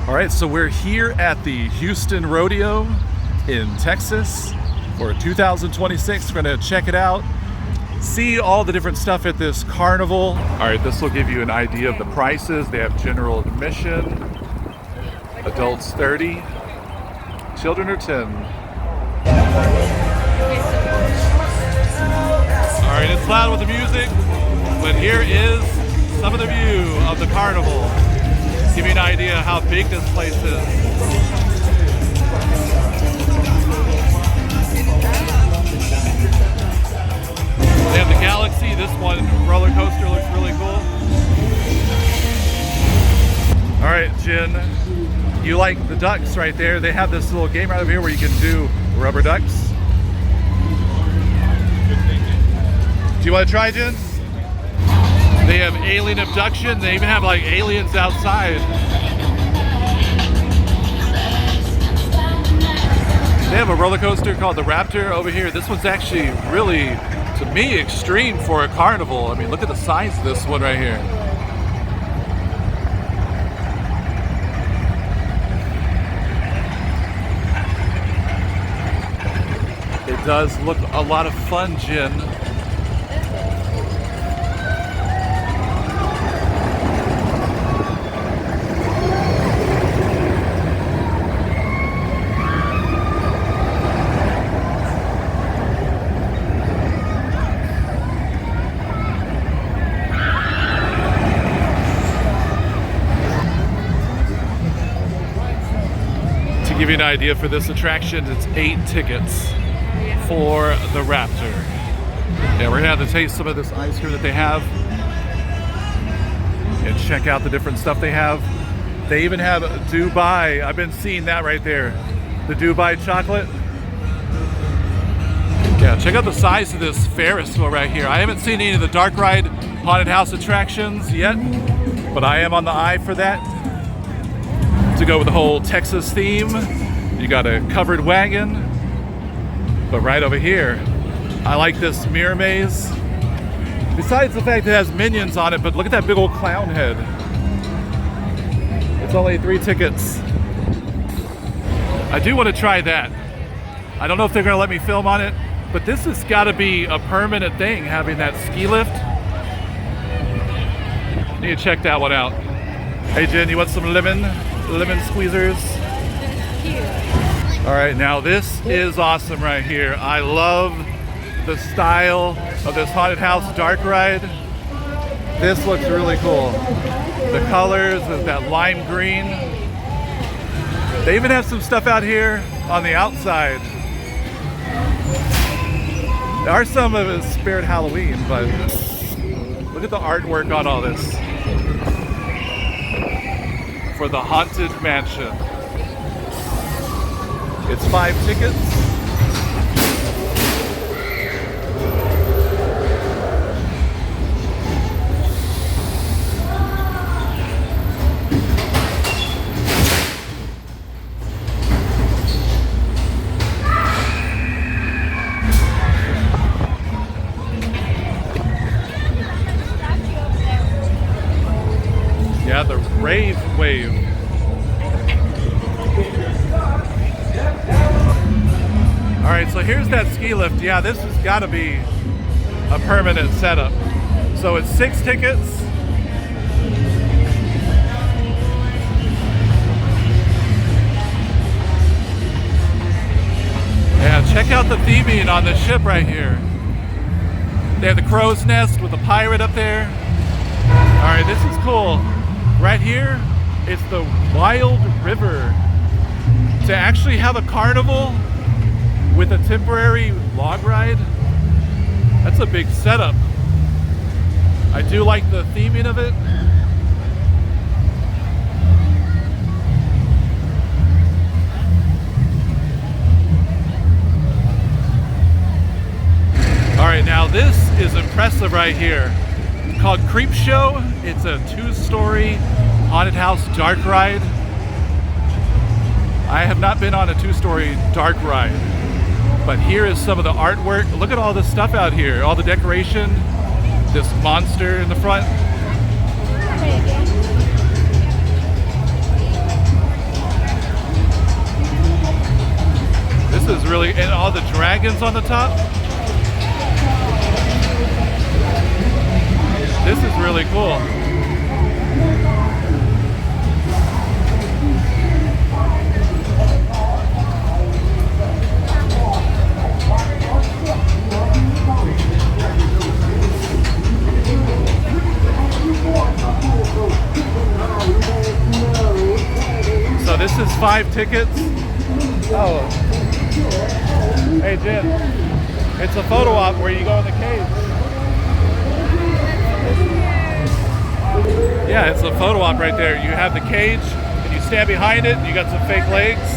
All right, so we're here at the Houston Rodeo in Texas for 2026. We're gonna check it out, see all the different stuff at this carnival. All right, this will give you an idea of the prices. They have general admission, adults 30, children are 10. All right, it's loud with the music, but here is some of the view of the carnival. Give you an idea how big this place is. They have the Galaxy. This one roller coaster looks really cool. All right, Jen, you like the ducks right there. They have this little game right over here where you can do rubber ducks. Do you want to try, Jen? They have alien abduction. They even have like aliens outside. They have a roller coaster called the Raptor over here. This one's actually really, to me, extreme for a carnival. I mean, look at the size of this one right here. It does look a lot of fun, Jen. To give you an idea for this attraction, it's 8 tickets for the Raptor. Yeah, we're gonna have to taste some of this ice cream that they have and check out the different stuff they have. They even have Dubai. I've been seeing that right there. The Dubai chocolate. Yeah, check out the size of this Ferris wheel right here. I haven't seen any of the dark ride haunted house attractions yet, but I am on the eye for that. To go with the whole Texas theme, you got a covered wagon. But right over here, I like this mirror maze. Besides the fact that it has minions on it, but look at that big old clown head. It's only 3 tickets. I do want to try that. I don't know if they're gonna let me film on it, but this has gotta be a permanent thing, having that ski lift. Need to check that one out. Hey Jen, you want some lemon squeezers? All right, now this is awesome right here. I love the style of this haunted house dark ride. This looks really cool. The colors of that lime green. They even have some stuff out here on the outside. There are some of it Spirit Halloween, but look at the artwork on all this. For the Haunted Mansion. It's 5 tickets. Yeah, the Rave Wave. All right, so here's that ski lift. Yeah, this has got to be a permanent setup. So it's 6 tickets. Yeah, check out the theming on the ship right here. They have the crow's nest with the pirate up there. All right, this is cool. Right here, it's the Wild River. To actually have a carnival with a temporary log ride, that's a big setup. I do like the theming of it. All right, now this is impressive right here. It's called Creep Show. It's a 2-story haunted house dark ride. I have not been on a 2-story dark ride, but here is some of the artwork. Look at all this stuff out here, all the decoration, this monster in the front. really, and all the dragons on the top. This is really cool. So this is 5 tickets. Oh. Hey Jen, it's a photo op where you go in the cage. Yeah, it's a photo op right there. You have the cage and you stand behind it and you got some fake legs.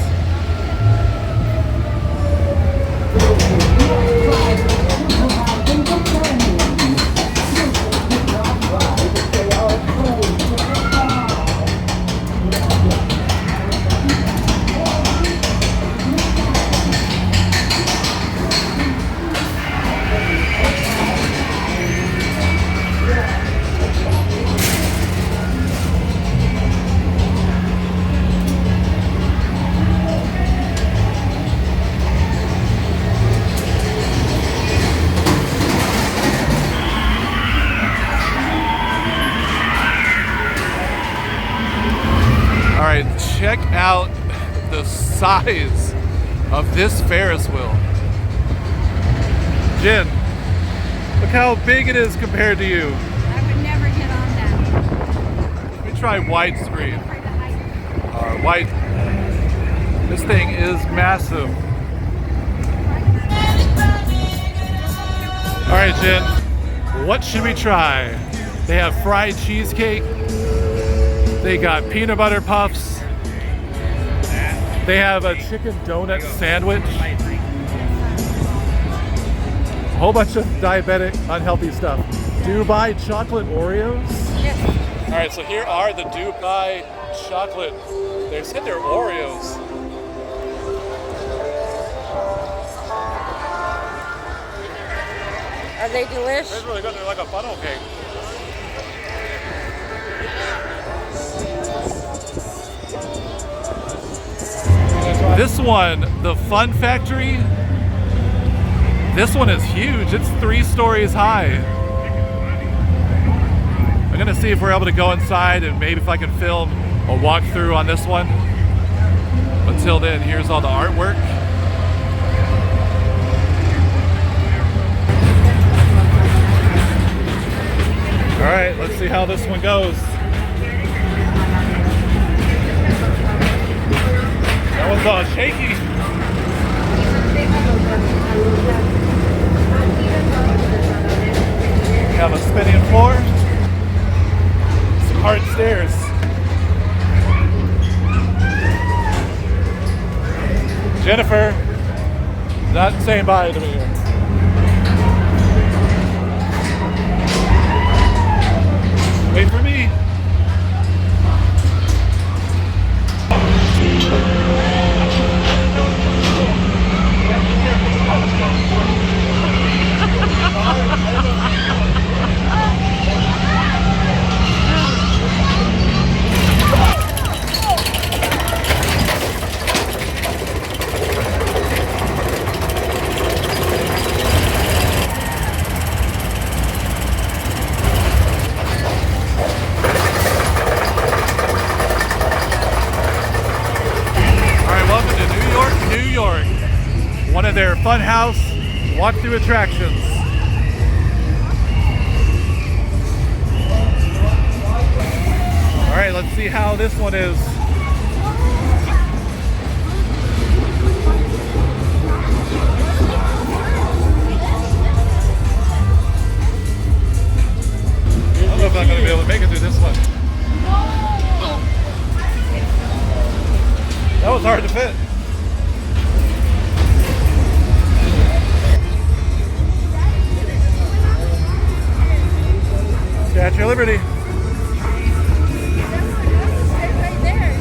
Check out the size of this Ferris wheel. Jen, look how big it is compared to you. I would never get on that. Let me try widescreen. Wide. This thing is massive. All right, Jen, what should we try? They have fried cheesecake. They got peanut butter puffs. They have a chicken donut sandwich. A whole bunch of diabetic, unhealthy stuff. Dubai chocolate Oreos. Yes. All right, so here are the Dubai chocolate. They said they're Oreos. Are they delicious? It's really good. They're like a funnel cake. This one, the Fun Factory, this one is huge. It's 3 stories high. I'm gonna see if we're able to go inside and maybe if I can film a walkthrough on this one. Until then, here's all the artwork. All right, let's see how this one goes. That one's all shaky. We have a spinning floor. Some hard stairs. Jennifer, not saying bye to me here. Wait for me. One of their funhouse walk-through attractions. All right, let's see how this one is. I don't know if I'm going to be able to make it through this one. That was hard to fit. Statue of Liberty. Right there.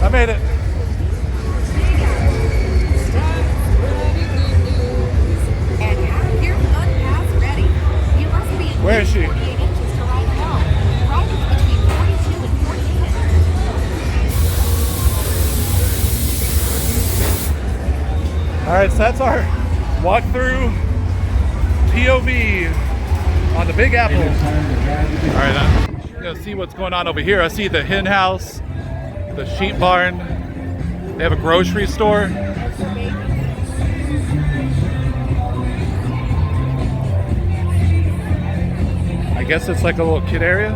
I made it. And Where is she? 48 inches to ride along. Riders between 42 and 48. All right, so that's our walkthrough POV on the Big Apple. All right, I'm gonna see what's going on over here. I see the hen house, the sheep barn. They have a grocery store. I guess it's like a little kid area.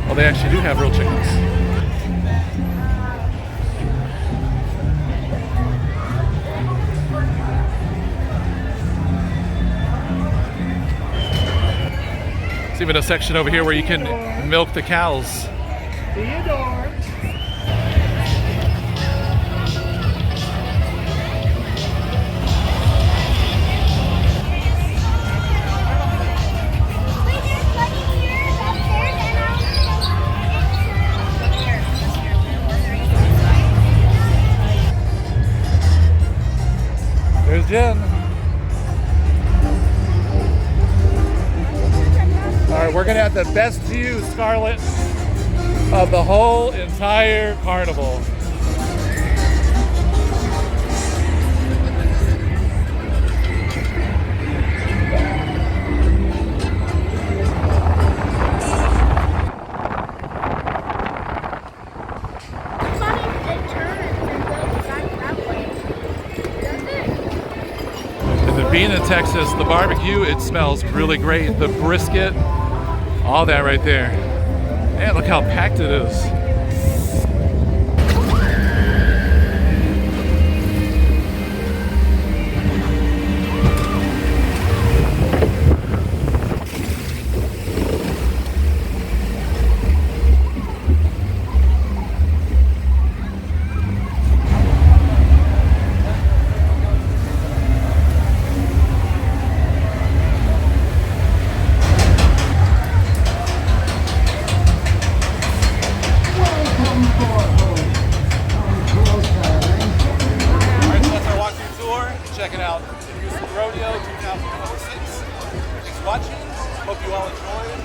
Oh, they actually do have real chickens. There's even a section over here where you can milk the cows. Theodore. There's Jen. All right, we're gonna have the best view, Scarlett, of the whole entire carnival. Being in Texas, the barbecue, it smells really great. The brisket, all that right there. Man, look how packed it is. Checking out Rodeo 2026. Thanks for watching. Hope you all enjoyed.